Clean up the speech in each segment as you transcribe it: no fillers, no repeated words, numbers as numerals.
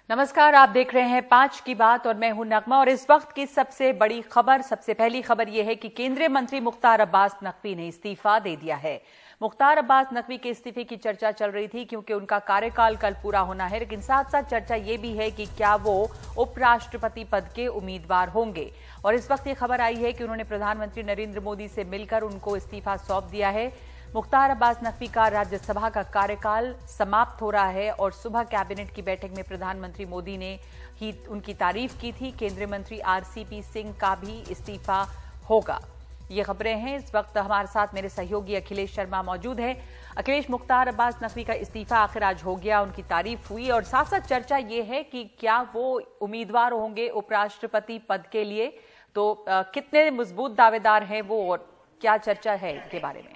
नमस्कार, आप देख रहे हैं 5 की बात और मैं हूं नगमा। और इस वक्त की सबसे बड़ी खबर, सबसे पहली खबर यह है कि केंद्रीय मंत्री मुख्तार अब्बास नकवी ने इस्तीफा दे दिया है। मुख्तार अब्बास नकवी के इस्तीफे की चर्चा चल रही थी क्योंकि उनका कार्यकाल कल पूरा होना है, लेकिन साथ साथ चर्चा यह भी है कि क्या वो उपराष्ट्रपति पद के उम्मीदवार होंगे। और इस वक्त ये खबर आई है कि उन्होंने प्रधानमंत्री नरेंद्र मोदी से मिलकर उनको इस्तीफा सौंप दिया है। मुख्तार अब्बास नकवी का राज्यसभा का कार्यकाल समाप्त हो रहा है और सुबह कैबिनेट की बैठक में प्रधानमंत्री मोदी ने ही उनकी तारीफ की थी। केंद्रीय मंत्री आरसीपी सिंह का भी इस्तीफा होगा। ये खबरें हैं। इस वक्त हमारे साथ मेरे सहयोगी अखिलेश शर्मा मौजूद है। अखिलेश, मुख्तार अब्बास नकवी का इस्तीफा आखिर आज हो गया, उनकी तारीफ हुई और साथ साथ चर्चा ये है कि क्या वो उम्मीदवार होंगे उपराष्ट्रपति पद के लिए, तो कितने मजबूत दावेदार हैं वो और क्या चर्चा है इनके बारे में?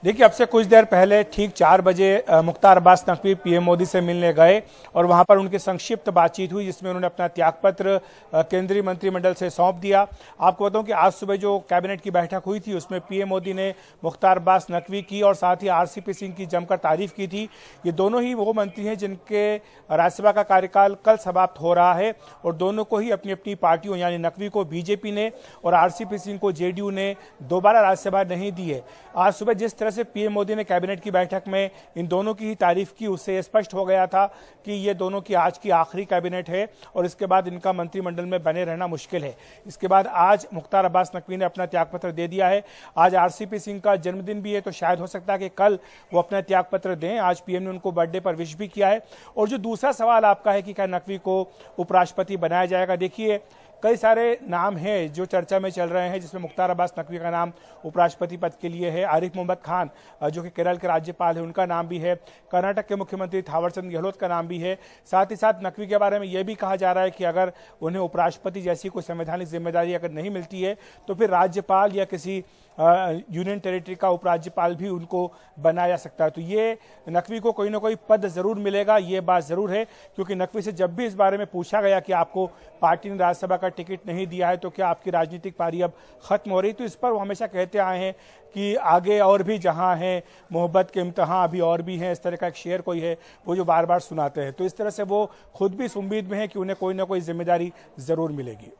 देखिए, अब से कुछ देर पहले ठीक 4 बजे मुख्तार अब्बास नकवी पीएम मोदी से मिलने गए और वहां पर उनकी संक्षिप्त बातचीत हुई जिसमें उन्होंने अपना त्यागपत्र केंद्रीय मंत्रिमंडल से सौंप दिया। आपको बताऊं कि आज सुबह जो कैबिनेट की बैठक हुई थी उसमें पीएम मोदी ने मुख्तार अब्बास नकवी की और साथ ही आरसीपी सिंह की जमकर तारीफ की थी। ये दोनों ही वो मंत्री हैं जिनके राज्यसभा का कार्यकाल कल समाप्त हो रहा है और दोनों को ही अपनी अपनी पार्टियों यानी नकवी को बीजेपी ने और आरसीपी सिंह को जेडीयू ने दोबारा राज्यसभा नहीं दी है। आज सुबह जिस तरह से पीएम मोदी ने कैबिनेट की बैठक में इन दोनों की ही तारीफ की, उससे स्पष्ट हो गया था कि ये दोनों की आज की आखिरी कैबिनेट है और इसके बाद इनका मंत्रिमंडल में बने रहना मुश्किल है। इसके बाद आज मुख्तार अब्बास नकवी ने अपना त्यागपत्र दे दिया है। आज आरसीपी सिंह का जन्मदिन भी है तो शायद हो सकता है कि कल वो अपना त्यागपत्र दें। आज पीएम ने उनको बर्थडे पर विश भी किया है। और जो दूसरा सवाल आपका है कि क्या नकवी को उपराष्ट्रपति बनाया जाएगा, देखिए कई सारे नाम हैं जो चर्चा में चल रहे हैं, जिसमें मुख्तार अब्बास नकवी का नाम उपराष्ट्रपति पद के लिए है। आरिफ मोहम्मद खान जो कि केरल के राज्यपाल है, उनका नाम भी है। कर्नाटक के मुख्यमंत्री थावरचंद गहलोत का नाम भी है। साथ ही साथ नकवी के बारे में यह भी कहा जा रहा है कि अगर उन्हें उपराष्ट्रपति जैसी कोई संवैधानिक जिम्मेदारी अगर नहीं मिलती है तो फिर राज्यपाल या किसी यूनियन टेरिटरी का उपराज्यपाल भी उनको बनाया जा सकता है। तो ये नकवी को कोई ना कोई पद जरूर मिलेगा, ये बात जरूर है, क्योंकि नकवी से जब भी इस बारे में पूछा गया कि आपको पार्टी ने राज्यसभा का टिकट नहीं दिया है तो क्या आपकी राजनीतिक पारी अब खत्म हो रही, तो इस पर वो हमेशा कहते आए हैं कि आगे और भी जहां है मोहब्बत के इम्तहान अभी और भी हैं। इस तरह का एक शेर कोई है वो जो बार बार सुनाते हैं। तो इस तरह से वो खुद भी इस उम्मीद में है कि उन्हें कोई ना कोई जिम्मेदारी जरूर मिलेगी।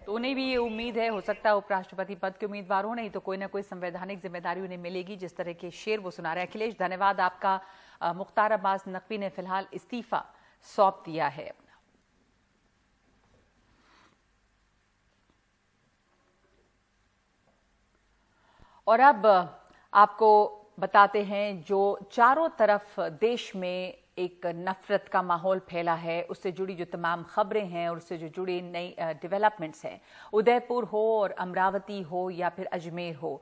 तो उन्हें भी ये उम्मीद है, हो सकता है उपराष्ट्रपति पद के उम्मीदवार हो, नहीं तो कोई ना कोई संवैधानिक जिम्मेदारी उन्हें मिलेगी, जिस तरह के शेर वो सुना रहे हैं। अखिलेश, धन्यवाद आपका। मुख्तार अब्बास नकवी ने फिलहाल इस्तीफा सौंप दिया है। और अब आपको बताते हैं, जो चारों तरफ देश में एक नफरत का माहौल फैला है, उससे जुड़ी जो तमाम खबरें हैं और उससे जो जुड़ी नई डेवलपमेंट्स हैं, उदयपुर हो और अमरावती हो या फिर अजमेर हो,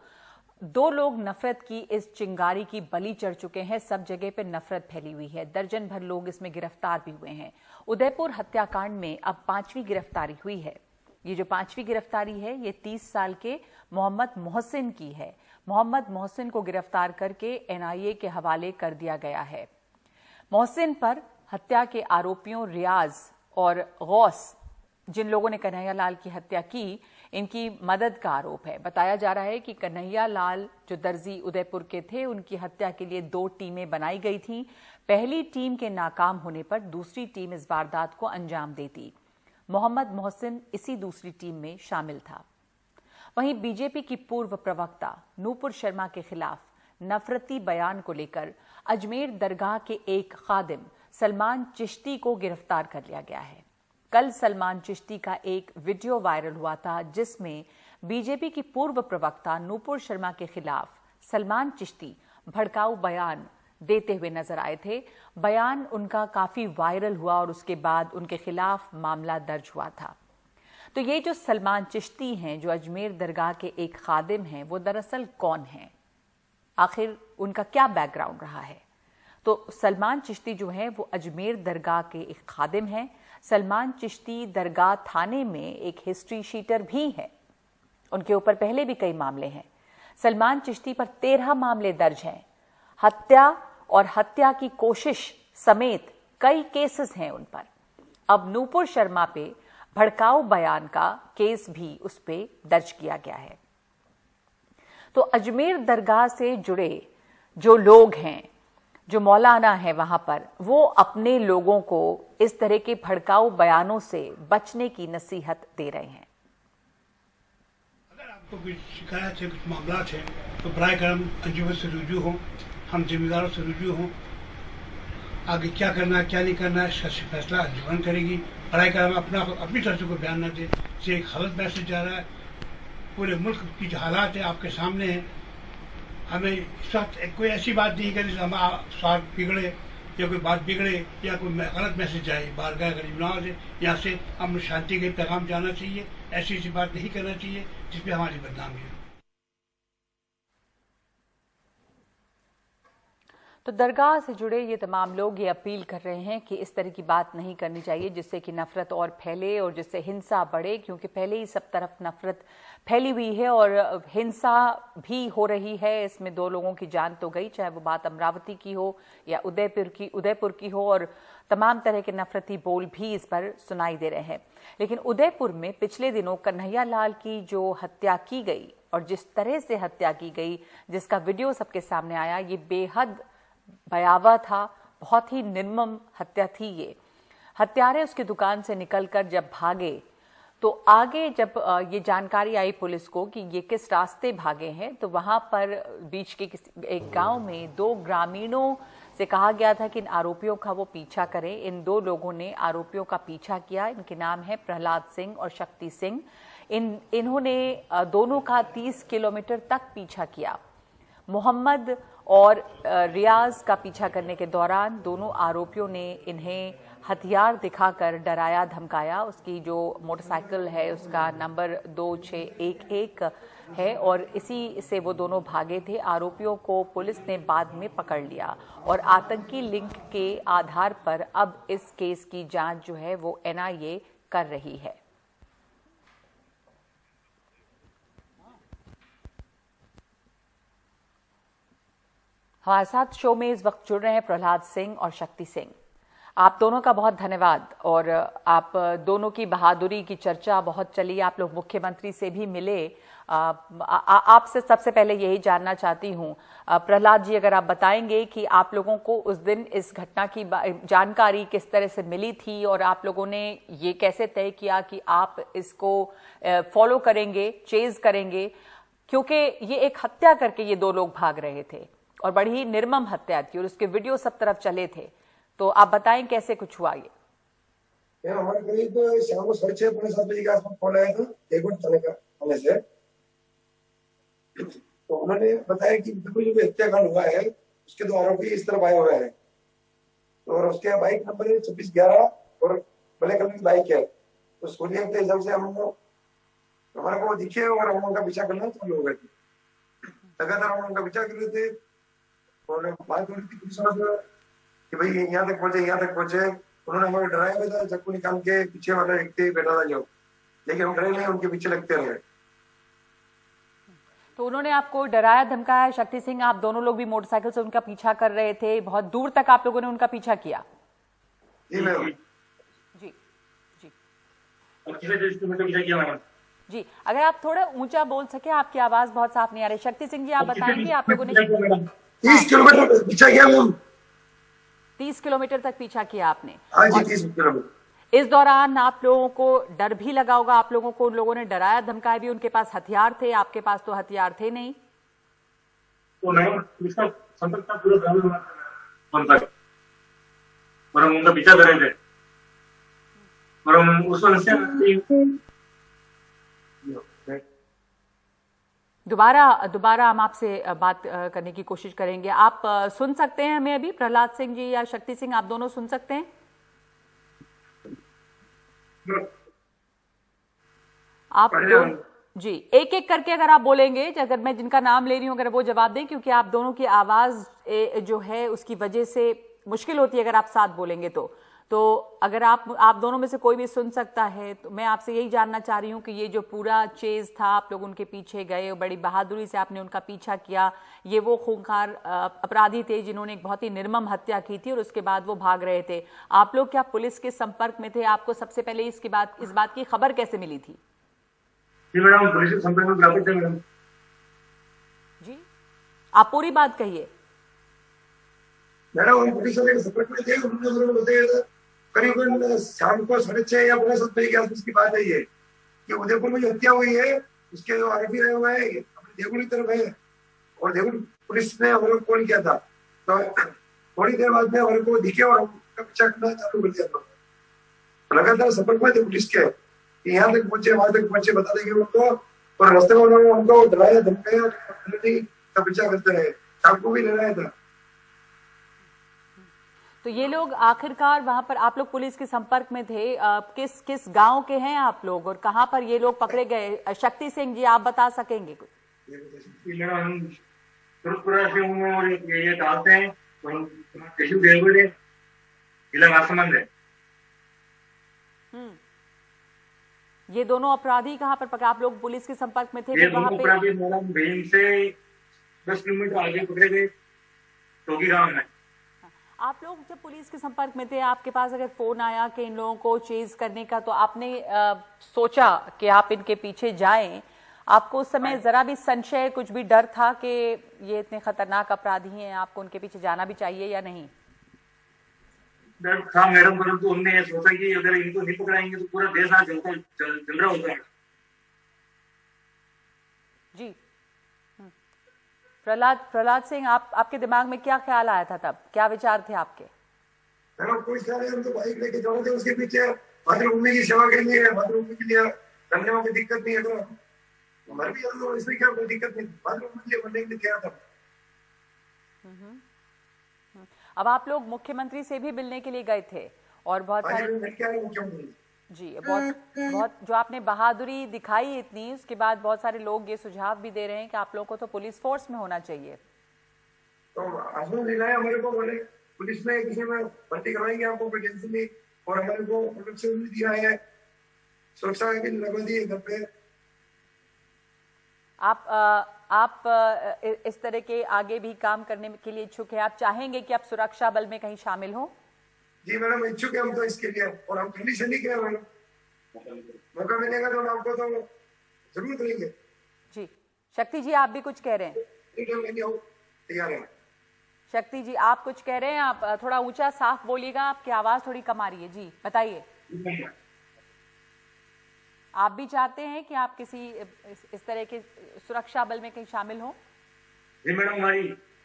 2 लोग नफरत की इस चिंगारी की बलि चढ़ चुके हैं। सब जगह पे नफरत फैली हुई है। दर्जन भर लोग इसमें गिरफ्तार भी हुए हैं। उदयपुर हत्याकांड में अब 5वीं गिरफ्तारी हुई है। ये जो 5वीं गिरफ्तारी है ये 30 साल के मोहम्मद मोहसिन की है। मोहम्मद मोहसिन को गिरफ्तार करके एनआईए के हवाले कर दिया गया है। मोहसिन पर हत्या के आरोपियों रियाज और गौस, जिन लोगों ने कन्हैया लाल की हत्या की, इनकी मदद का आरोप है। बताया जा रहा है कि कन्हैया लाल जो दर्जी उदयपुर के थे, उनकी हत्या के लिए 2 टीमें बनाई गई थीं। पहली टीम के नाकाम होने पर दूसरी टीम इस वारदात को अंजाम देती। मोहम्मद मोहसिन इसी दूसरी टीम में शामिल था। वहीं बीजेपी की पूर्व प्रवक्ता नूपुर शर्मा के खिलाफ नफरती बयान को लेकर अजमेर दरगाह के एक खादिम सलमान चिश्ती को गिरफ्तार कर लिया गया है। कल सलमान चिश्ती का एक वीडियो वायरल हुआ था जिसमें बीजेपी की पूर्व प्रवक्ता नूपुर शर्मा के खिलाफ सलमान चिश्ती भड़काऊ बयान देते हुए नजर आए थे। बयान उनका काफी वायरल हुआ और उसके बाद उनके खिलाफ मामला दर्ज हुआ था। तो ये जो सलमान चिश्ती हैं, जो अजमेर दरगाह के एक खादिम हैं, वो दरअसल कौन हैं? आखिर उनका क्या बैकग्राउंड रहा है? तो सलमान चिश्ती जो है वो अजमेर दरगाह के एक खादिम हैं। सलमान चिश्ती दरगाह थाने में एक हिस्ट्री शीटर भी है। उनके ऊपर पहले भी कई मामले हैं। सलमान चिश्ती पर 13 मामले दर्ज हैं। हत्या और हत्या की कोशिश समेत कई केसेस हैं उन पर। अब नूपुर शर्मा पे भड़काऊ बयान का केस भी उस पे दर्ज किया गया है। तो अजमेर दरगाह से जुड़े जो लोग हैं जो मौलाना है वहां पर, वो अपने लोगों को इस तरह के भड़काऊ बयानों से बचने की नसीहत दे रहे हैं। अगर आपको कोई शिकायत है, कुछ मामला है, तो बराए करम अंजुमन से रुजू हो, हम जिम्मेदारों से रुजू हो। आगे क्या करना है क्या नहीं करना है इसका फैसला अंजुमन करेगी। बराए करम अपनी तरफ से कोई बयान न दे। इससे एक गलत मैसेज जा रहा है। पूरे मुल्क की जो हालात है आपके सामने है। हमें इस वक्त कोई ऐसी बात नहीं करी हम स्वाद बिगड़े या कोई बात बिगड़े या कोई गलत मैसेज जाए बारगाह गरीबनामा से। यहाँ से अमन शांति के पैगाम जाना चाहिए। ऐसी बात नहीं करना चाहिए जिसपे हमारी बदनामी हो। तो दरगाह से जुड़े ये तमाम लोग ये अपील कर रहे हैं कि इस तरह की बात नहीं करनी चाहिए जिससे कि नफरत और फैले और जिससे हिंसा बढ़े, क्योंकि पहले ही सब तरफ नफरत फैली हुई है और हिंसा भी हो रही है। इसमें 2 लोगों की जान तो गई, चाहे वो बात अमरावती की हो या उदयपुर की हो, और तमाम तरह के नफरती बोल भी इस पर सुनाई दे रहे हैं। लेकिन उदयपुर में पिछले दिनों कन्हैया लाल की जो हत्या की गई और जिस तरह से हत्या की गई, जिसका वीडियो सबके सामने आया, ये बेहद भयावह था। बहुत ही निर्मम हत्या थी ये। हत्यारे उसकी दुकान से निकलकर जब भागे तो आगे जब ये जानकारी आई पुलिस को कि ये किस रास्ते भागे हैं, तो वहां पर बीच के एक गांव में 2 ग्रामीणों से कहा गया था कि इन आरोपियों का वो पीछा करें। इन 2 लोगों ने आरोपियों का पीछा किया। इनके नाम है प्रहलाद सिंह और शक्ति सिंह। इन्होंने दोनों का 30 किलोमीटर तक पीछा किया। मोहम्मद और रियाज का पीछा करने के दौरान दोनों आरोपियों ने इन्हें हथियार दिखाकर डराया धमकाया। उसकी जो मोटरसाइकिल है उसका नंबर 2611 है और इसी से वो दोनों भागे थे। आरोपियों को पुलिस ने बाद में पकड़ लिया और आतंकी लिंक के आधार पर अब इस केस की जांच जो है वो NIA कर रही है। हमारे साथ शो में इस वक्त जुड़ रहे हैं प्रहलाद सिंह और शक्ति सिंह। आप दोनों का बहुत धन्यवाद। और आप दोनों की बहादुरी की चर्चा बहुत चली, आप लोग मुख्यमंत्री से भी मिले। आपसे सबसे पहले यही जानना चाहती हूं, प्रहलाद जी, अगर आप बताएंगे कि आप लोगों को उस दिन इस घटना की जानकारी किस तरह से मिली थी और आप लोगों ने ये कैसे तय किया कि आप इसको फॉलो करेंगे, चेज करेंगे, क्योंकि ये एक हत्या करके ये 2 लोग भाग रहे थे और बड़ी निर्मम हत्या थी और उसके वीडियो सब तरफ चले थे। तो आप बताएं कैसे कुछ हुआ ये। हमारे करीब शाम को 6:30-7 बजे के आसपास फोन आया था एयरपोर्ट थाने से। तो उन्होंने बताया कि जो हत्याकांड हुआ है उसके 2 आरोपी इस तरफ आए हुए हैं और उसके बाइक नंबर है 2611 और ब्लैक कलर की बाइक है। तो सूर्य के हिसाब से हमारे को दिखे और हम उनका पीछा करना चालू हो गए थे। लगातार हम उनका पीछा कर रहे थे और बात हो रही थी पुलिस वालों कि भाई यहाँ तक पहुंचे। उन्होंने हमें डराया भी था, चाकू निकाल के पीछे वाला व्यक्ति बैठा था जो, लेकिन हम डरे नहीं, उनके पीछे लगते रहे। तो उन्होंने आपको डराया धमकाया। शक्ति सिंह, आप दोनों लोग भी मोटरसाइकिल से उनका पीछा कर रहे थे, बहुत दूर तक आप लोगों ने उनका पीछा किया? जी मैम। जी जी मैडम जी, अगर आप थोड़ा ऊंचा बोल सके, आपकी आवाज बहुत साफ नहीं आ रही। शक्ति सिंह जी, आप बताएंगे आप लोगों ने 30 किलोमीटर पीछा किया मैम। 30 किलोमीटर तक पीछा किया आपने? हाँ जी, 30 किलोमीटर। इस दौरान आप लोगों को डर भी लगा होगा, आप लोगों को उन लोगों ने डराया धमकाया भी। उनके पास हथियार थे, आपके पास तो हथियार थे नहीं। तो नहीं, इसका संपर्क था पूरा तक और हम उनका पीछा कर रहे थे और हम उस वक्त दोबारा हम आपसे बात करने की कोशिश करेंगे। आप सुन सकते हैं हमें अभी? प्रहलाद सिंह जी या शक्ति सिंह, आप दोनों सुन सकते हैं? आप जी एक एक करके अगर आप बोलेंगे, अगर मैं जिनका नाम ले रही हूं अगर वो जवाब दें, क्योंकि आप दोनों की आवाज जो है उसकी वजह से मुश्किल होती है अगर आप साथ बोलेंगे तो अगर आप दोनों में से कोई भी सुन सकता है तो मैं आपसे यही जानना चाह रही हूं कि ये जो पूरा चेज था, आप लोग उनके पीछे गए और बड़ी बहादुरी से आपने उनका पीछा किया। ये वो खूंखार अपराधी थे जिन्होंने एक बहुत ही निर्मम हत्या की थी और उसके बाद वो भाग रहे थे। आप लोग क्या पुलिस के संपर्क में थे? आपको सबसे पहले इस बात की खबर कैसे मिली थी? जी मैडम, पुलिस के संपर्क में काफी थे मैडम। जी, आप पूरी बात कहिए। मैडम हम पुलिस वाले के संपर्क में थे, उन्होंने बताया था करीबन शाम को 6:30 या 7:15 बजे के आसपास की बात है ये, कि उदयपुर में जो हत्या हुई है उसके जो आरोपी रहे हुए हैं अपनी देवगुड़ी तरफ है, और देवगुड़ी पुलिस ने हमारे को फोन किया था, तो थोड़ी देर बाद में हमारे को दिखे और उनका पीछा करना चालू कर दिया। लगातार संपर्क में थे पुलिस के, यहाँ तक पहुंचे वहां तक पहुंचे, बता देंगे उनको, और रास्ते में उन्होंने उनको डराया धमकाया का पीछा करते रहे, आपको भी डराया था। तो ये लोग आखिरकार वहां पर आप लोग पुलिस के संपर्क में थे, किस किस गांव के हैं आप लोग और कहां पर ये लोग पकड़े गए? शक्ति सिंह जी, आप बता सकेंगे कुछ? हम सुरतपुरा से हूँ और ये डालते हैं केशव देवगढ़ जिला राजसमंद है। ये दोनों अपराधी कहाँ पर पकड़े? आप लोग पुलिस के संपर्क में थे? ये दोनों अपराधी मैडम भीम से 10 किलोमीटर आगे पकड़े गए, टोगी गांव में। आप लोग जब पुलिस के संपर्क में थे, आपके पास अगर फोन आया कि इन लोगों को चेज करने का, तो आपने सोचा कि आप इनके पीछे जाएं? आपको उस समय जरा भी संशय, कुछ भी डर था कि ये इतने खतरनाक अपराधी हैं, आपको उनके पीछे जाना भी चाहिए या नहीं? डर था मैडम, परंतु हमने ये सोचा कि अगर इनको नहीं पकड़ाएंगे तो पूरा देश आज चल रहा होता है। जी प्रहलाद सिंह, आपके दिमाग में क्या ख्याल आया था तब? क्या विचार थे आपके? मैडम कोई ख्याल है, हम तो बाइक लेके जा रहे थे उसके पीछे, मातृभूमि की सेवा के लिए, मातृभूमि के लिए करने में कोई दिक्कत नहीं है, तो मर भी जाता तो इसमें क्या कोई दिक्कत नहीं, मातृभूमि के लिए बनने के लिए तैयार था। अब आप लोग मुख्यमंत्री से भी मिलने के लिए गए थे और बहुत सारे जी बहुत जो आपने बहादुरी दिखाई इतनी, उसके बाद बहुत सारे लोग ये सुझाव भी दे रहे हैं कि आप लोगों को तो पुलिस फोर्स में होना चाहिए। तो आसमान दिलाया हमारे को, बोले पुलिस में किसी में भर्ती करवाएंगे आपको, कोई टेंशन नहीं, और हमारे को प्रोटेक्शन भी दिया है, सुरक्षा भी लगवा दी है घर पे। आप इस तरह के आगे भी काम करने के लिए इच्छुक है? आप चाहेंगे कि आप सुरक्षा बल में कहीं शामिल हो? जी मैडम इच्छुक है हम तो इसके लिए, और हम कंडीशन नहीं किया मैडम, मौका मिलेगा तो आपको तो जरूर करेंगे। जी शक्ति जी, आप भी कुछ कह रहे हैं? तैयार है। शक्ति जी, आप कुछ कह रहे हैं? आप थोड़ा ऊंचा साफ बोलिएगा, आपकी आवाज थोड़ी कम आ रही है। जी बताइए, आप भी चाहते हैं कि आप किसी इस तरह के सुरक्षा बल में कहीं शामिल हो? जी मैडम, हमारी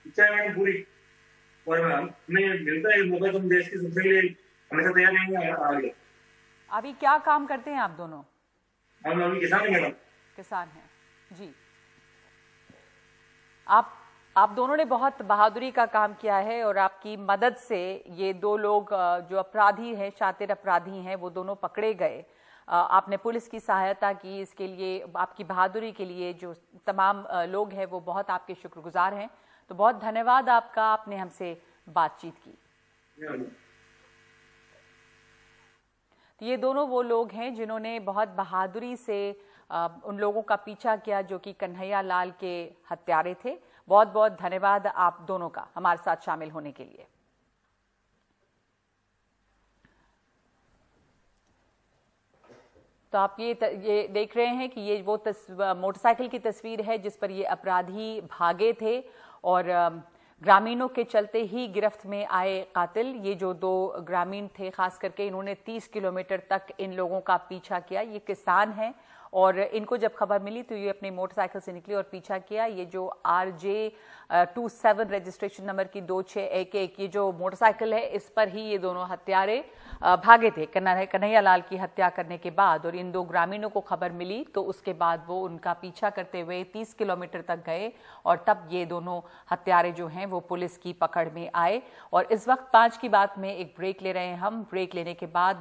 इच्छा है पूरी, और हमें मिलता है मौका तो हम देश की सुरक्षा के लिए हमेशा तैयार रहेंगे आगे। अभी क्या काम करते हैं आप दोनों? हम अभी किसान हैं मैडम। किसान हैं जी। आप दोनों ने बहुत बहादुरी का काम किया है और आपकी मदद से ये दो लोग जो अपराधी हैं, शातिर अपराधी हैं, वो दोनों पकड़े गए। आपने पुलिस की सहायता की, इसके लिए, आपकी बहादुरी के लिए जो तमाम लोग हैं वो बहुत आपके शुक्रगुजार हैं। तो बहुत धन्यवाद आपका, आपने हमसे बातचीत की। तो ये दोनों वो लोग हैं जिन्होंने बहुत बहादुरी से उन लोगों का पीछा किया जो कि कन्हैया लाल के हत्यारे थे। बहुत बहुत धन्यवाद आप दोनों का हमारे साथ शामिल होने के लिए। तो आप ये देख रहे हैं कि ये वो मोटरसाइकिल की तस्वीर है जिस पर ये अपराधी भागे थे और ग्रामीणों के चलते ही गिरफ्त में आए कातिल। ये जो दो ग्रामीण थे खास करके, इन्होंने 30 किलोमीटर तक इन लोगों का पीछा किया। ये किसान हैं और इनको जब खबर मिली तो ये अपनी मोटरसाइकिल से निकले और पीछा किया। ये जो RJ27 रजिस्ट्रेशन नंबर की 2611 ये जो मोटरसाइकिल है, इस पर ही ये दोनों हत्यारे भागे थे कन्हैया लाल की हत्या करने के बाद। और इन दो ग्रामीणों को खबर मिली तो उसके बाद वो उनका पीछा करते हुए 30 किलोमीटर तक गए और तब ये दोनों हत्यारे जो हैं वो पुलिस की पकड़ में आए। और इस वक्त 5 की बात में एक ब्रेक ले रहे हैं हम। ब्रेक लेने के बाद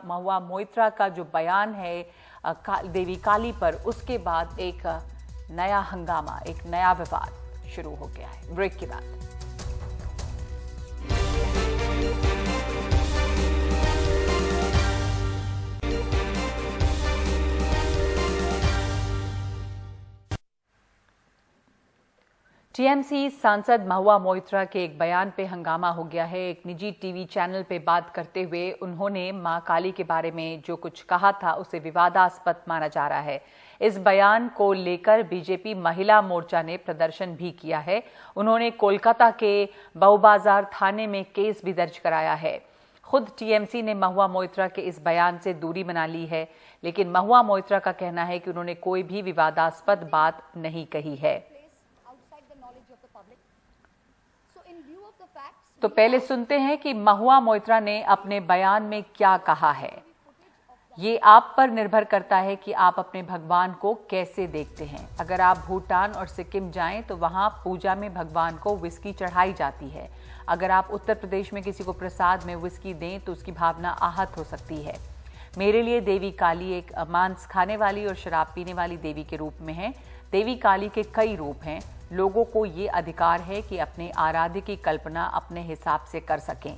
महुआ मोइत्रा का जो बयान है देवी काली पर, उसके बाद एक नया हंगामा, एक नया विवाद शुरू हो गया है। ब्रेक के बाद टीएमसी सांसद महुआ मोइत्रा के एक बयान पे हंगामा हो गया है। एक निजी टीवी चैनल पे बात करते हुए उन्होंने मां काली के बारे में जो कुछ कहा था उसे विवादास्पद माना जा रहा है। इस बयान को लेकर बीजेपी महिला मोर्चा ने प्रदर्शन भी किया है। उन्होंने कोलकाता के बहुबाजार थाने में केस भी दर्ज कराया है। खुद टीएमसी ने महुआ मोइत्रा के इस बयान से दूरी बना ली है, लेकिन महुआ मोइत्रा का कहना है कि उन्होंने कोई भी विवादास्पद बात नहीं कही है। तो पहले सुनते हैं कि महुआ मोइत्रा ने अपने बयान में क्या कहा है। ये आप पर निर्भर करता है कि आप अपने भगवान को कैसे देखते हैं। अगर आप भूटान और सिक्किम जाएं तो वहां पूजा में भगवान को विस्की चढ़ाई जाती है। अगर आप उत्तर प्रदेश में किसी को प्रसाद में विस्की दें तो उसकी भावना आहत हो सकती है। मेरे लिए देवी काली एक मांस खाने वाली और शराब पीने वाली देवी के रूप में है। देवी काली के कई रूप हैं। लोगों को ये अधिकार है कि अपने आराध्य की कल्पना अपने हिसाब से कर सकें।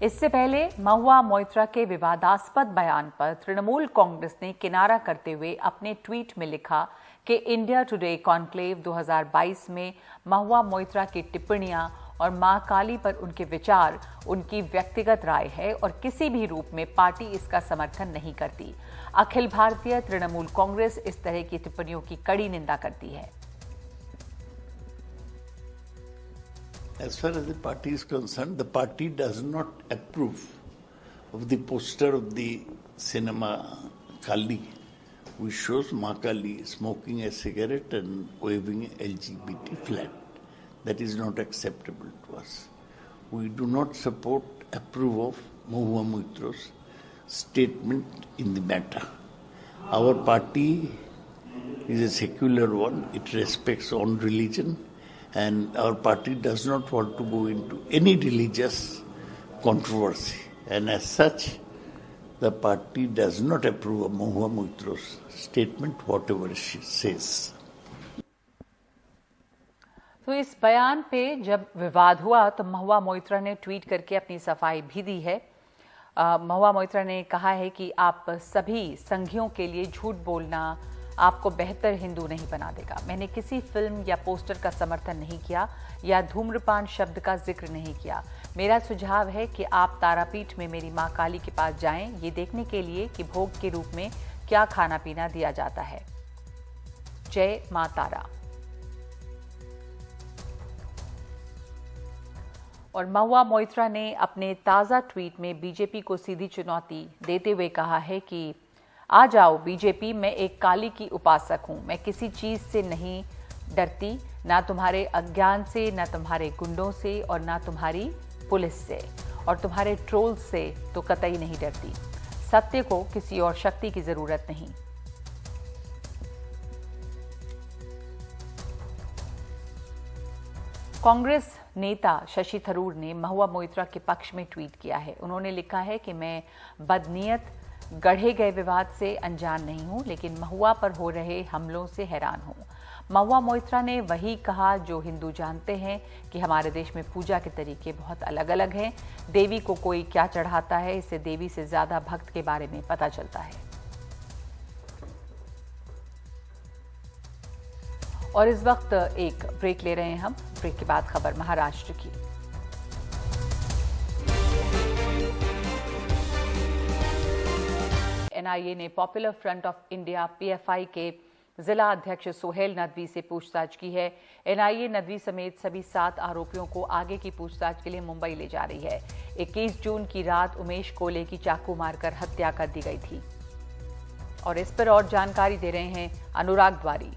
इससे पहले महुआ मोइत्रा के विवादास्पद बयान पर तृणमूल कांग्रेस ने किनारा करते हुए अपने ट्वीट में लिखा कि इंडिया टुडे कॉन्क्लेव 2022 में महुआ मोइत्रा की टिप्पणियां और मां काली पर उनके विचार उनकी व्यक्तिगत राय है और किसी भी रूप में पार्टी इसका समर्थन नहीं करती। अखिल भारतीय तृणमूल कांग्रेस इस तरह की टिप्पणियों की कड़ी निंदा करती है। As far as the party is concerned, the party does not approve of the poster of the cinema Kali, which shows Ma Kali smoking a cigarette and waving an LGBT flag. That is not acceptable to us. We do not approve of Mahua Moitra's statement in the matter. Our party is a secular one. It respects own religion, and our party does not want to go into any religious controversy. And as such, the party does not approve of Mahua Moitra's statement, whatever she says. तो इस बयान पे जब विवाद हुआ तो महुआ मोइत्रा ने tweet करके अपनी सफाई भी दी है। महुआ मोइत्रा ने कहा है कि आप सभी संघियों के लिए झूठ बोलना आपको बेहतर हिंदू नहीं बना देगा। मैंने किसी फिल्म या पोस्टर का समर्थन नहीं किया या धूम्रपान शब्द का जिक्र नहीं किया। मेरा सुझाव है कि आप तारापीठ में मेरी मां काली के पास जाएं, ये देखने के लिए कि भोग के रूप में क्या खाना पीना दिया जाता है। जय मां तारा। और महुआ मोइत्रा ने अपने ताज़ा ट्वीट में बीजेपी को सीधी चुनौती देते हुए कहा है कि आ जाओ बीजेपी, मैं एक काली की उपासक हूं। मैं किसी चीज से नहीं डरती, ना तुम्हारे अज्ञान से, ना तुम्हारे गुंडों से और ना तुम्हारी पुलिस से और तुम्हारे ट्रोल्स से तो कतई नहीं डरती। सत्य को किसी और शक्ति की जरूरत नहीं। कांग्रेस नेता शशि थरूर ने महुआ मोइत्रा के पक्ष में ट्वीट किया है। उन्होंने लिखा है कि मैं बदनीयत गढ़े गए विवाद से अनजान नहीं हूं, लेकिन महुआ पर हो रहे हमलों से हैरान हूं। महुआ मोइत्रा ने वही कहा जो हिंदू जानते हैं कि हमारे देश में पूजा के तरीके बहुत अलग अलग हैं। देवी को कोई क्या चढ़ाता है, इससे देवी से ज्यादा भक्त के बारे में पता चलता है। और इस वक्त एक ब्रेक ले रहे हैं हम। ब्रेक के बाद खबर महाराष्ट्र की। एनआईए ने popular front of India PFI के जिला अध्यक्ष सोहेल नदवी से पूछताछ की है। एनआईए नदवी समेत सभी 7 आरोपियों को आगे की पूछताछ के लिए मुंबई ले जा रही है। 21 जून की रात उमेश कोले की चाकू मारकर हत्या कर दी गई थी। और इस पर और जानकारी दे रहे हैं अनुराग द्वारी।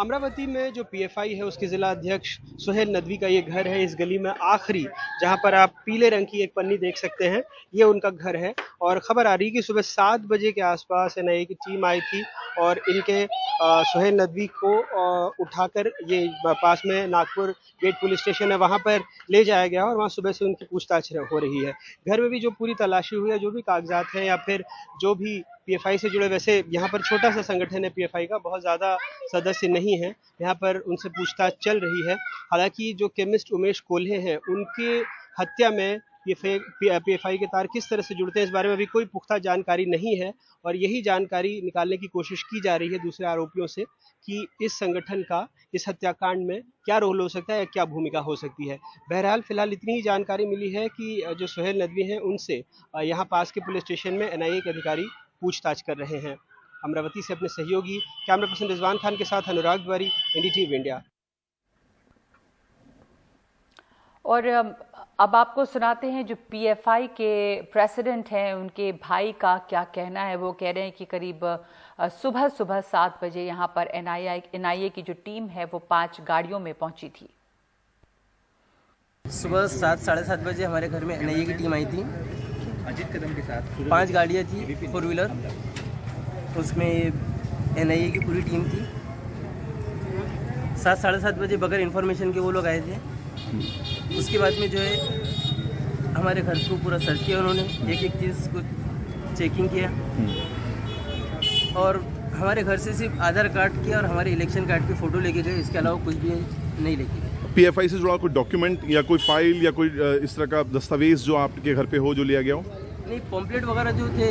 अमरावती में जो पीएफआई है उसके जिला अध्यक्ष सोहेल नदवी का ये घर है। इस गली में आखिरी जहां पर आप पीले रंग की एक पन्नी देख सकते हैं, ये उनका घर है। और खबर आ रही कि सुबह 7 बजे के आसपास एनआईए की टीम आई थी और इनके सोहेल नदवी को उठाकर ये पास में नागपुर गेट पुलिस स्टेशन है वहां पर ले जाया गया और वहां सुबह से उनकी पूछताछ हो रही है। घर में भी जो पूरी तलाशी हुई है, जो भी कागजात हैं या फिर जो भी पीएफआई से जुड़े, वैसे यहाँ पर छोटा सा संगठन है पीएफआई का, बहुत ज़्यादा सदस्य नहीं है, यहाँ पर उनसे पूछताछ चल रही है। हालांकि जो केमिस्ट उमेश कोल्हे हैं उनके हत्या में पीएफआई के तार किस तरह से जुड़ते हैं, इस बारे में अभी कोई पुख्ता जानकारी नहीं है। और यही जानकारी निकालने की कोशिश की जा रही है दूसरे आरोपियों से कि इस संगठन का इस हत्याकांड में क्या रोल हो सकता है, क्या भूमिका हो सकती है। बहरहाल फिलहाल इतनी ही जानकारी मिली है कि जो सुहेल नदवी हैं उनसे यहाँ पास के पुलिस स्टेशन में एनआईए के अधिकारी पूछताछ कर रहे हैं। अमरावती से अपने सहयोगी कैमरा पर्सन रिजवान खान के साथ अनुराग द्वारी, एनडीटीवी इंडिया। और अब आपको सुनाते हैं जो पीएफआई के प्रेसिडेंट हैं उनके भाई का क्या कहना है। वो कह रहे हैं कि करीब सुबह 7 बजे यहाँ पर एनआईए की जो टीम है वो 5 गाड़ियों में पहुंची थी। सुबह 7 साढ़े 7 बजे हमारे घर में एनआईए की टीम आई थी अजीत कदम के साथ। 5 गाड़ियाँ थी 4 व्हीलर, उसमें एनआईए की पूरी टीम थी। 7 साढ़े 7 बजे बगैर इन्फॉर्मेशन के वो लोग आए थे। उसके बाद में जो है हमारे घर को पूरा सर्च किया उन्होंने, एक चीज़ को चेकिंग किया और हमारे घर से सिर्फ आधार कार्ड की और हमारे इलेक्शन कार्ड की फ़ोटो लेके गए, इसके अलावा कुछ भी नहीं लेके गए। पीएफआई से जुड़ा कोई डॉक्यूमेंट या कोई फाइल या कोई इस तरह का दस्तावेज जो आपके घर पे हो जो लिया गया हो? नहीं, पॉम्पलेट वगैरह जो थे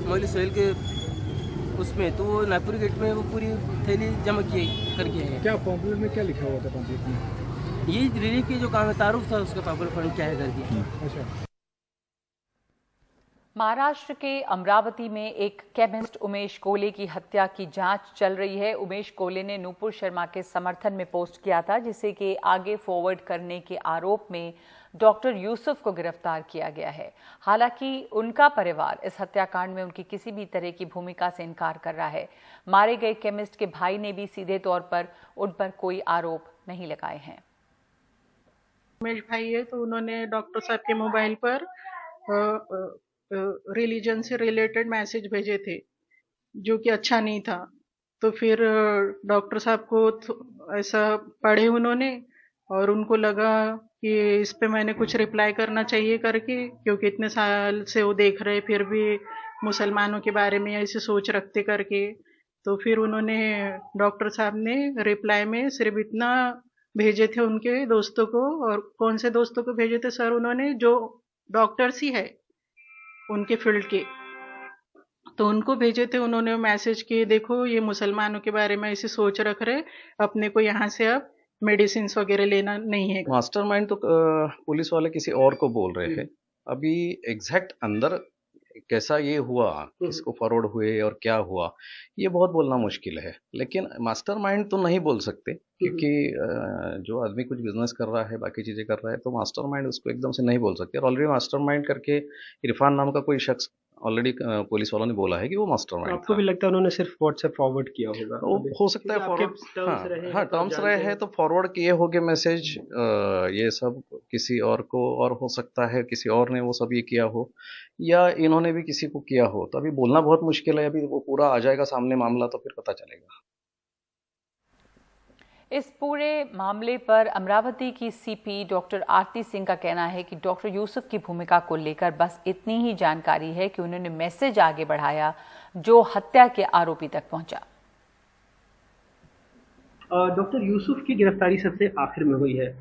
मौलवी सोहेल के उसमें, तो वो नागपुर गेट में वो पूरी थैली जमा करके है। क्या पॉम्पलेट में क्या लिखा हुआ था? पॉम्पलेट में ये रिलीफ की जो काम है, तारुफ था उसका, पॉपुलर फंड क्या है करके। अच्छा। महाराष्ट्र के अमरावती में एक केमिस्ट उमेश कोले की हत्या की जांच चल रही है। उमेश कोले ने नूपुर शर्मा के समर्थन में पोस्ट किया था, जिसे कि आगे फॉरवर्ड करने के आरोप में डॉक्टर यूसुफ को गिरफ्तार किया गया है। हालांकि उनका परिवार इस हत्याकांड में उनकी किसी भी तरह की भूमिका से इनकार कर रहा है। मारे गए केमिस्ट के भाई ने भी सीधे तौर पर उन पर कोई आरोप नहीं लगाए हैं। उमेश भाई है तो उन्होंने डॉक्टर साहब के मोबाइल पर रिलीजन से रिलेटेड मैसेज भेजे थे जो कि अच्छा नहीं था। तो फिर डॉक्टर साहब को ऐसा पढ़े उन्होंने और उनको लगा कि इस पे मैंने कुछ रिप्लाई करना चाहिए करके, क्योंकि इतने साल से वो देख रहे फिर भी मुसलमानों के बारे में ऐसे सोच रखते करके। तो फिर उन्होंने डॉक्टर साहब ने रिप्लाई में सिर्फ इतना भेजे थे उनके दोस्तों को। और कौन से दोस्तों को भेजे थे सर? उन्होंने जो डॉक्टर्स ही है उनके फील्ड के, तो उनको भेजे थे उन्होंने मैसेज किए, देखो ये मुसलमानों के बारे में ऐसी सोच रख रहे, अपने को यहाँ से अब मेडिसिन वगैरह लेना नहीं है। मास्टरमाइंड तो पुलिस वाले किसी और को बोल रहे हैं। अभी एग्जैक्ट अंदर कैसा ये हुआ, किसको फॉरवर्ड हुए और क्या हुआ, ये बहुत बोलना मुश्किल है। लेकिन मास्टरमाइंड तो नहीं बोल सकते, क्योंकि जो आदमी कुछ बिजनेस कर रहा है, बाकी चीजें कर रहा है, तो मास्टरमाइंड उसको एकदम से नहीं बोल सकते। और ऑलरेडी मास्टरमाइंड करके इरफान नाम का कोई शख्स ऑलरेडी पुलिस वालों ने बोला है कि वो मास्टरमाइंड। आपको भी लगता है उन्होंने सिर्फ व्हाट्सएप फॉरवर्ड किया होगा? हो सकता है फॉरवर्ड, हाँ टर्म्स रहे हैं तो फॉरवर्ड किए होंगे मैसेज ये सब किसी और को, और हो सकता है किसी और ने वो सब ये किया हो या इन्होंने भी किसी को किया हो। तो अभी बोलना बहुत मुश्किल है। अभी वो पूरा आ जाएगा सामने मामला तो फिर पता चलेगा। इस पूरे मामले पर अमरावती की सीपी डॉक्टर आरती सिंह का कहना है कि डॉक्टर यूसुफ की भूमिका को लेकर बस इतनी ही जानकारी है कि उन्होंने मैसेज आगे बढ़ाया जो हत्या के आरोपी तक पहुंचा। डॉक्टर यूसुफ की गिरफ्तारी सबसे आखिर में हुई है।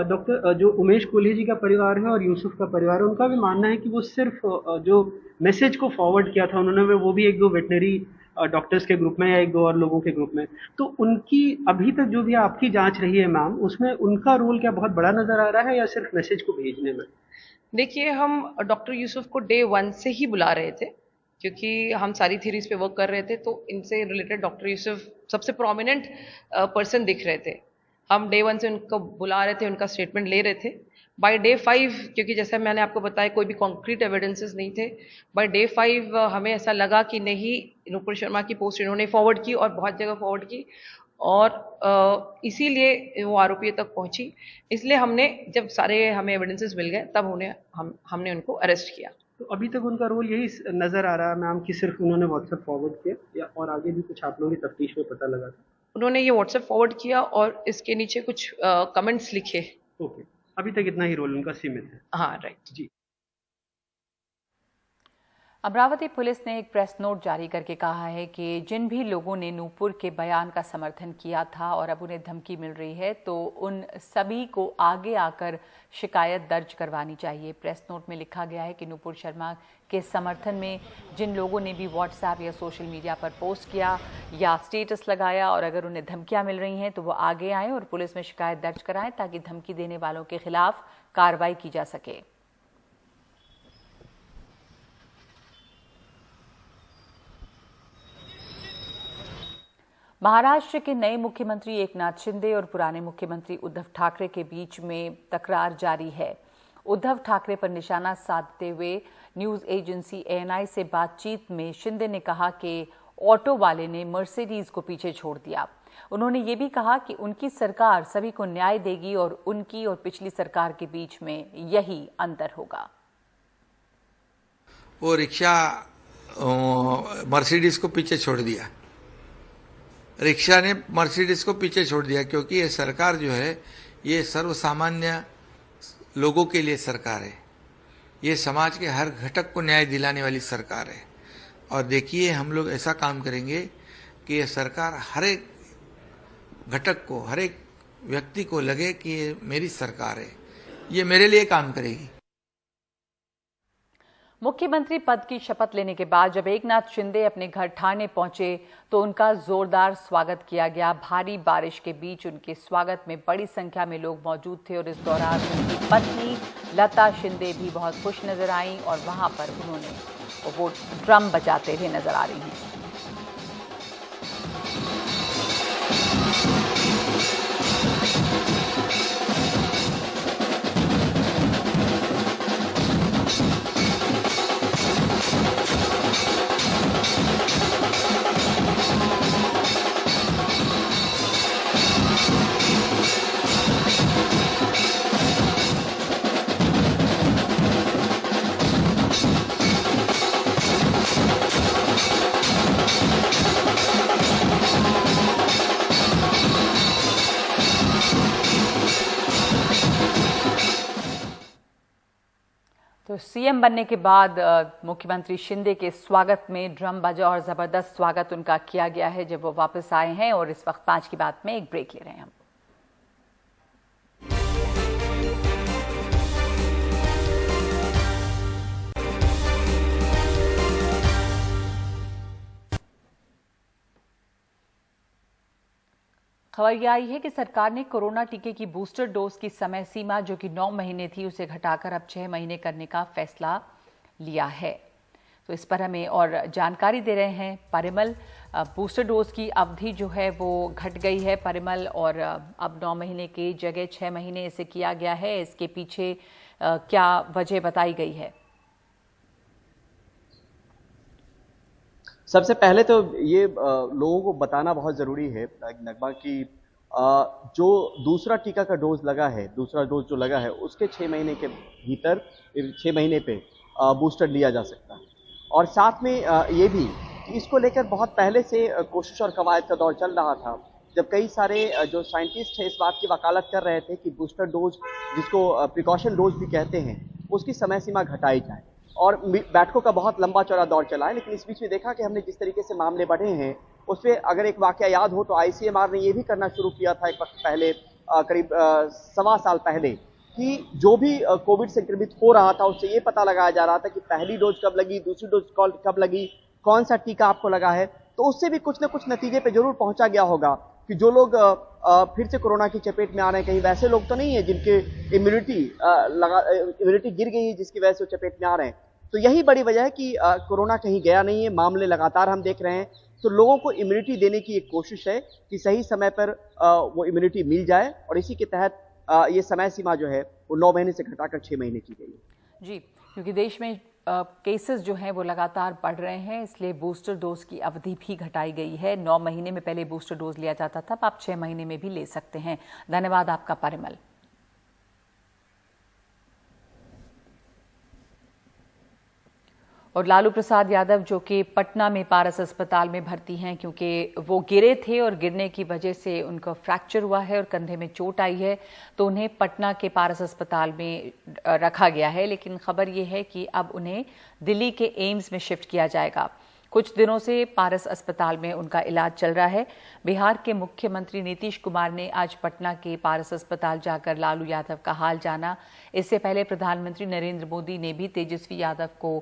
डॉक्टर जो उमेश कोल्हे जी का परिवार है और यूसुफ का परिवार है, उनका भी मानना है कि वो सिर्फ जो मैसेज को फॉरवर्ड किया था उन्होंने, वो भी 1-2 वेटनरी डॉक्टर्स के ग्रुप में या 1-2 और लोगों के ग्रुप में। तो उनकी अभी तक जो भी आपकी जांच रही है मैम, उसमें उनका रोल क्या बहुत बड़ा नजर आ रहा है या सिर्फ मैसेज को भेजने में? देखिए, हम डॉक्टर यूसुफ को डे 1 से ही बुला रहे थे, क्योंकि हम सारी थ्योरीज पे वर्क कर रहे थे। तो इनसे रिलेटेड डॉक्टर यूसुफ सबसे प्रोमिनेंट पर्सन दिख रहे थे। हम डे 1 से उनको बुला रहे थे, उनका स्टेटमेंट ले रहे थे। बाय डे 5, क्योंकि जैसे मैंने आपको बताया कोई भी कॉन्क्रीट एविडेंसेस नहीं थे, बाय डे 5 हमें ऐसा लगा कि नहीं, नूपुर शर्मा की पोस्ट इन्होंने फॉरवर्ड की और बहुत जगह फॉरवर्ड की, और इसीलिए वो आरोपियों तक पहुंची। इसलिए हमने जब सारे हमें एविडेंसेस मिल गए तब हमने उनको अरेस्ट किया। तो अभी तक उनका रोल यही नजर आ रहा है मैम कि सिर्फ उन्होंने व्हाट्सएप फॉरवर्ड किया, या और आगे भी कुछ आप लोगों की तफ्तीश में पता लगा था? उन्होंने ये व्हाट्सएप फॉरवर्ड किया और इसके नीचे कुछ कमेंट्स लिखे। ओके, अभी तक इतना ही रोल उनका सीमित है। हाँ, राइट जी। अमरावती पुलिस ने एक प्रेस नोट जारी करके कहा है कि जिन भी लोगों ने नूपुर के बयान का समर्थन किया था और अब उन्हें धमकी मिल रही है तो उन सभी को आगे आकर शिकायत दर्ज करवानी चाहिए। प्रेस नोट में लिखा गया है कि नूपुर शर्मा के समर्थन में जिन लोगों ने भी व्हाट्सएप या सोशल मीडिया पर पोस्ट किया या स्टेटस लगाया और अगर उन्हें धमकियां मिल रही हैं तो वो आगे आएं और पुलिस में शिकायत दर्ज कराएं ताकि धमकी देने वालों के खिलाफ कार्रवाई की जा सके। महाराष्ट्र के नए मुख्यमंत्री एकनाथ शिंदे और पुराने मुख्यमंत्री उद्धव ठाकरे के बीच में तकरार जारी है। उद्धव ठाकरे पर निशाना साधते हुए न्यूज एजेंसी ANI से बातचीत में शिंदे ने कहा कि ऑटो वाले ने मर्सिडीज को पीछे छोड़ दिया। उन्होंने ये भी कहा कि उनकी सरकार सभी को न्याय देगी और उनकी और पिछली सरकार के बीच में यही अंतर होगा। वो रिक्शा मर्सिडीज को पीछे छोड़ दिया, रिक्शा ने मर्सिडीज को पीछे छोड़ दिया, क्योंकि ये सरकार जो है ये सर्वसामान्य लोगों के लिए सरकार है। ये समाज के हर घटक को न्याय दिलाने वाली सरकार है। और देखिए हम लोग ऐसा काम करेंगे कि ये सरकार हर एक घटक को, हर एक व्यक्ति को लगे कि ये मेरी सरकार है, ये मेरे लिए काम करेगी। मुख्यमंत्री पद की शपथ लेने के बाद जब एकनाथ शिंदे अपने घर ठाणे पहुंचे तो उनका जोरदार स्वागत किया गया। भारी बारिश के बीच उनके स्वागत में बड़ी संख्या में लोग मौजूद थे और इस दौरान उनकी पत्नी लता शिंदे भी बहुत खुश नजर आईं और वहां पर उन्होंने वो ड्रम बजाते हुए नजर आ रही हैं। तो सीएम बनने के बाद मुख्यमंत्री शिंदे के स्वागत में ड्रम बजा और जबरदस्त स्वागत उनका किया गया है जब वो वापस आए हैं। और इस वक्त 5 की बात में एक ब्रेक ले रहे हैं हम। खबर यह आई है कि सरकार ने कोरोना टीके की बूस्टर डोज की समय सीमा जो कि 9 महीने थी उसे घटाकर अब 6 महीने करने का फैसला लिया है। तो इस पर हमें और जानकारी दे रहे हैं परिमल। बूस्टर डोज की अवधि जो है वो घट गई है परिमल, और अब 9 महीने की जगह 6 महीने इसे किया गया है। इसके पीछे क्या वजह बताई गई है? सबसे पहले तो ये लोगों को बताना बहुत ज़रूरी है नगमा कि जो दूसरा टीका का डोज लगा है, दूसरा डोज जो लगा है उसके 6 महीने के भीतर 6 महीने पे बूस्टर लिया जा सकता है। और साथ में ये भी कि इसको लेकर बहुत पहले से कोशिश और कवायद का दौर चल रहा था, जब कई सारे जो साइंटिस्ट हैं इस बात की वकालत कर रहे थे कि बूस्टर डोज, जिसको प्रिकॉशन डोज भी कहते हैं, उसकी समय सीमा घटाई जाए। और बैठकों का बहुत लंबा चौड़ा दौर चला है, लेकिन इस बीच में देखा कि हमने जिस तरीके से मामले बढ़े हैं उसमें अगर एक वाकया याद हो तो ICMR ने ये भी करना शुरू किया था एक वक्त पहले, करीब 1.25 साल पहले, कि जो भी कोविड संक्रमित हो रहा था उससे ये पता लगाया जा रहा था कि पहली डोज कब लगी, दूसरी डोज कब लगी, कौन सा टीका आपको लगा है। तो उससे भी कुछ न कुछ नतीजे पे जरूर पहुंचा गया होगा कि जो लोग फिर से कोरोना की चपेट में आ रहे हैं, कहीं वैसे लोग तो नहीं है जिनके इम्यूनिटी गिर गई है जिसकी वजह से वो चपेट में आ रहे हैं। तो यही बड़ी वजह है कि कोरोना कहीं गया नहीं है, मामले लगातार हम देख रहे हैं। तो लोगों को इम्यूनिटी देने की एक कोशिश है कि सही समय पर वो इम्यूनिटी मिल जाए, और इसी के तहत ये समय सीमा जो है वो 9 महीने से घटाकर 6 महीने की गई है। जी, क्योंकि देश में केसेस जो हैं वो लगातार बढ़ रहे हैं, इसलिए बूस्टर डोज की अवधि भी घटाई गई है। 9 महीने में पहले बूस्टर डोज लिया जाता था, अब आप 6 महीने में भी ले सकते हैं। धन्यवाद आपका परिमल। और लालू प्रसाद यादव जो कि पटना में पारस अस्पताल में भर्ती हैं क्योंकि वो गिरे थे और गिरने की वजह से उनका फ्रैक्चर हुआ है और कंधे में चोट आई है, तो उन्हें पटना के पारस अस्पताल में रखा गया है। लेकिन खबर ये है कि अब उन्हें दिल्ली के एम्स में शिफ्ट किया जाएगा। कुछ दिनों से पारस अस्पताल में उनका इलाज चल रहा है। बिहार के मुख्यमंत्री नीतीश कुमार ने आज पटना के पारस अस्पताल जाकर लालू यादव का हाल जाना। इससे पहले प्रधानमंत्री नरेंद्र मोदी ने भी तेजस्वी यादव को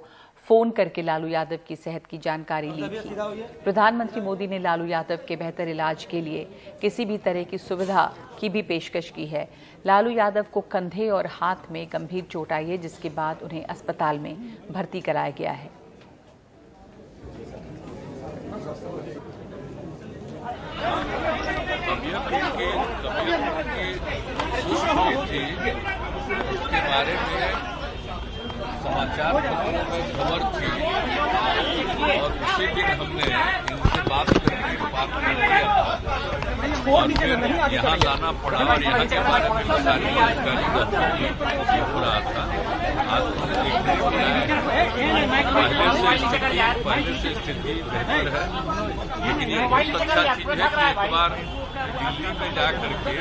फोन करके लालू यादव की सेहत की जानकारी ली थी। प्रधानमंत्री मोदी ने लालू यादव के बेहतर इलाज के लिए किसी भी तरह की सुविधा की भी पेशकश की है। लालू यादव को कंधे और हाथ में गंभीर चोट आई है, जिसके बाद उन्हें अस्पताल में भर्ती कराया गया है। उसके बारे में समाचार पत्रों में खबर थी और उसी दिन हमने इनसे बात करके बात कर लिया था और फिर यहाँ लाना पड़ा और यहाँ के बारे में सारी जानकारी हो रहा था। आज तो देखने को पहले से स्थिति बेहतर है, लेकिन ये बहुत अच्छा चीज है कि एक बार दिल्ली में जा करके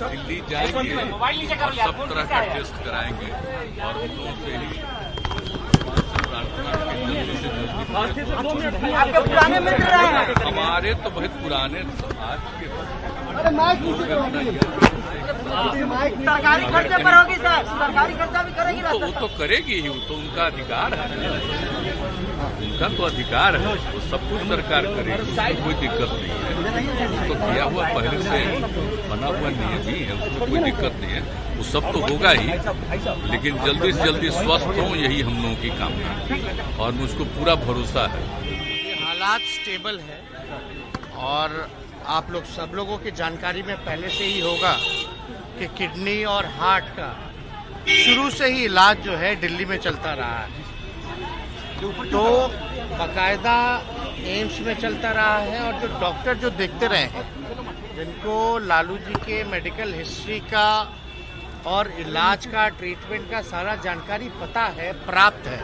दिल्ली जाएंगे और सब तरह का टेस्ट कराएंगे और उन से ही हमारे तो बहुत पुराने समाज के सरकारी खर्चे पर होगी सर, सरकारी खर्चा भी करेगी ना। वो तो करेगी ही, वो तो उनका अधिकार है, उनका तो अधिकार है, वो सब कुछ सरकार करेगी, उसमें कोई दिक्कत नहीं है। तो किया हुआ पहले से बना हुआ नियम ही है, उसमें कोई दिक्कत नहीं है, वो सब तो होगा ही, लेकिन जल्दी से जल्दी स्वस्थ हो यही हम लोगों की कामना है और मुझको पूरा भरोसा है। हालात स्टेबल है और आप लोग सब लोगों की जानकारी में पहले से ही होगा कि किडनी और हार्ट का शुरू से ही इलाज जो है दिल्ली में चलता रहा है, तो बाकायदा एम्स में चलता रहा है और जो डॉक्टर जो देखते रहे हैं, जिनको लालू जी के मेडिकल हिस्ट्री का और इलाज का, ट्रीटमेंट का सारा जानकारी पता है, प्राप्त है,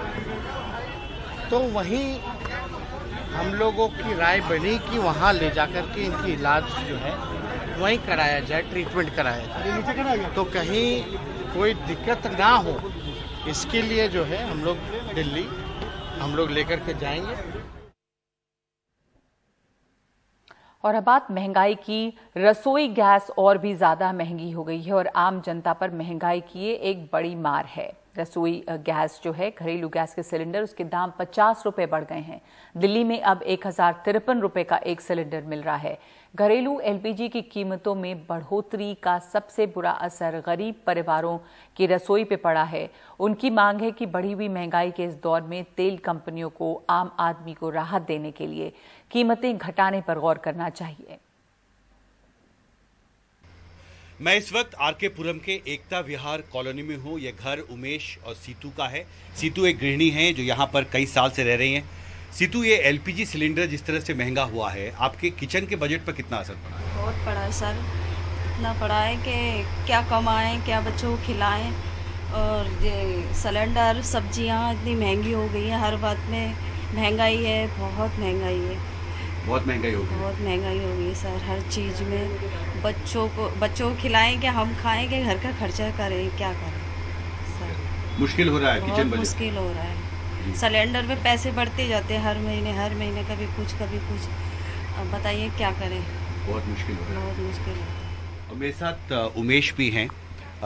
तो वहीं हम लोगों की राय बनी कि वहाँ ले जाकर के इनकी इलाज जो है वहीं कराया जाए, ट्रीटमेंट कराया जाए, तो कहीं कोई दिक्कत ना हो, इसके लिए जो है हम लोग दिल्ली हम लोग लेकर के जाएंगे। और अब बात महंगाई की। रसोई गैस और भी ज्यादा महंगी हो गई है और आम जनता पर महंगाई की एक बड़ी मार है। रसोई गैस जो है, घरेलू गैस के सिलेंडर, उसके दाम 50 रुपए बढ़ गए हैं। दिल्ली में अब 1053 रुपए का एक सिलेंडर मिल रहा है। घरेलू एलपीजी की कीमतों में बढ़ोतरी का सबसे बुरा असर गरीब परिवारों की रसोई पे पड़ा है। उनकी मांग है कि बढ़ी हुई महंगाई के इस दौर में तेल कंपनियों को आम आदमी को राहत देने के लिए कीमतें घटाने पर गौर करना चाहिए। मैं इस वक्त आरके पुरम के एकता विहार कॉलोनी में हूँ। यह घर उमेश और सीतू का है। सीतू एक गृहिणी हैं जो यहाँ पर कई साल से रह रही हैं। सीतू, ये एलपीजी सिलेंडर जिस तरह से महंगा हुआ है, आपके किचन के बजट पर कितना असर पड़ा है? बहुत पड़ा है सर, इतना पड़ा है कि क्या कमाएं, क्या बच्चों को खिलाएं, और ये सिलेंडर, सब्जियाँ इतनी महंगी हो गई हैं, हर बात में महंगाई है, बहुत महंगाई है, बहुत महंगाई हो गई, बहुत महंगाई हो गई सर, हर चीज़ में। बच्चों को खिलाएं कि हम खाएं कि घर का खर्चा करें, क्या करें सर, मुश्किल हो रहा है किचन बजट, मुश्किल हो रहा है। सिलेंडर में पैसे बढ़ते जाते हैं हर महीने कभी कुछ कभी कुछ। अब बताइए क्या करें, बहुत मुश्किल हो रहा है, बहुत मुश्किल है। और मेरे साथ उमेश भी हैं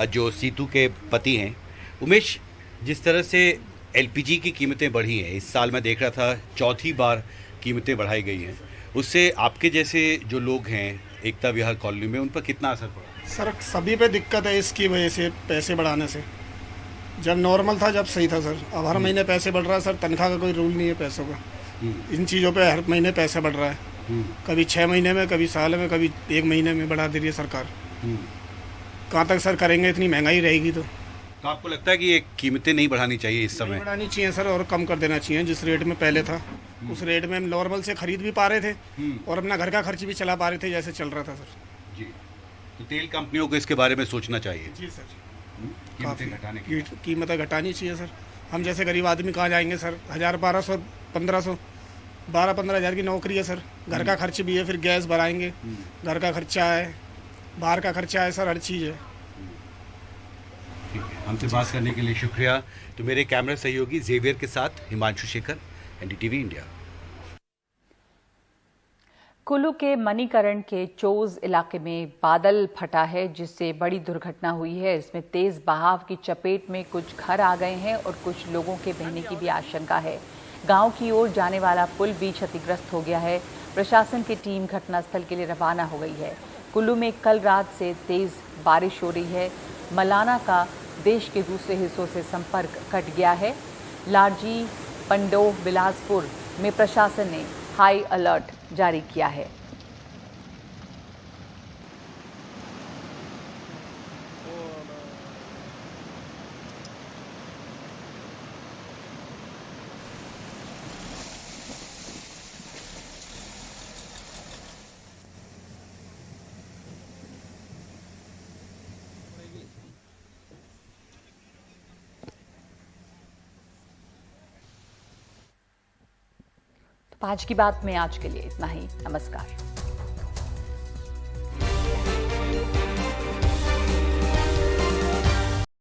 जो सीतू के पति हैं। उमेश, जिस तरह से एलपीजी की कीमतें बढ़ी हैं, इस साल मैं देख रहा था चौथी बार कीमतें बढ़ाई गई हैं, उससे आपके जैसे जो लोग हैं एकता विहार कॉलोनी में, उन पर कितना असर पड़ा? सर सभी पे दिक्कत है इसकी वजह से, पैसे बढ़ाने से। जब नॉर्मल था जब सही था सर, अब हर महीने पैसे बढ़ रहा है सर। तनख्वाह का कोई रूल नहीं है पैसों का, इन चीज़ों पे हर महीने पैसा बढ़ रहा है, कभी 6 महीने में, कभी साल में, कभी 1 महीने में बढ़ा दे रही है सरकार। कहाँ तक सर करेंगे, इतनी महंगाई रहेगी तो आपको लगता है कि ये कीमतें नहीं बढ़ानी चाहिए इस समय? बढ़ानी चाहिए सर, और कम कर देना चाहिए। जिस रेट में पहले था उस रेट में हम नॉर्मल से खरीद भी पा रहे थे और अपना घर का खर्च भी चला पा रहे थे जैसे चल रहा था सर। जी, तो तेल कंपनियों को इसके बारे में सोचना चाहिए। जी सर। काफ़ी कीमतें घटानी चाहिए सर। हम जैसे गरीब आदमी कहाँ जाएंगे सर? 1000-1200 1500 12-15 हज़ार की नौकरी है सर। घर का खर्च भी है, फिर गैस भराएंगे, घर का खर्चा है, बाहर का खर्चा है सर, हर चीज़ है। हमसे बात करने के लिए शुक्रिया। तो मेरे कैमरा सहयोगी जेवियर के साथ हिमांशु शेखर, एनडीटीवी इंडिया। कुल्लू के मणिकरण के चोज इलाके में बादल फटा है, जिससे बड़ी दुर्घटना हुई है। इसमें तेज बहाव की चपेट में कुछ घर आ गए हैं और कुछ लोगों के बहने की भी आशंका है। गांव की ओर जाने वाला पुल भी क्षतिग्रस्त हो गया है। प्रशासन की टीम घटनास्थल के लिए रवाना हो गई है। कुल्लू में कल रात से तेज बारिश हो रही है। मलाना का देश के दूसरे हिस्सों से संपर्क कट गया है। लारजी, पंडोह, बिलासपुर में प्रशासन ने हाई अलर्ट जारी किया है। आज की बात में आज के लिए इतना ही। नमस्कार।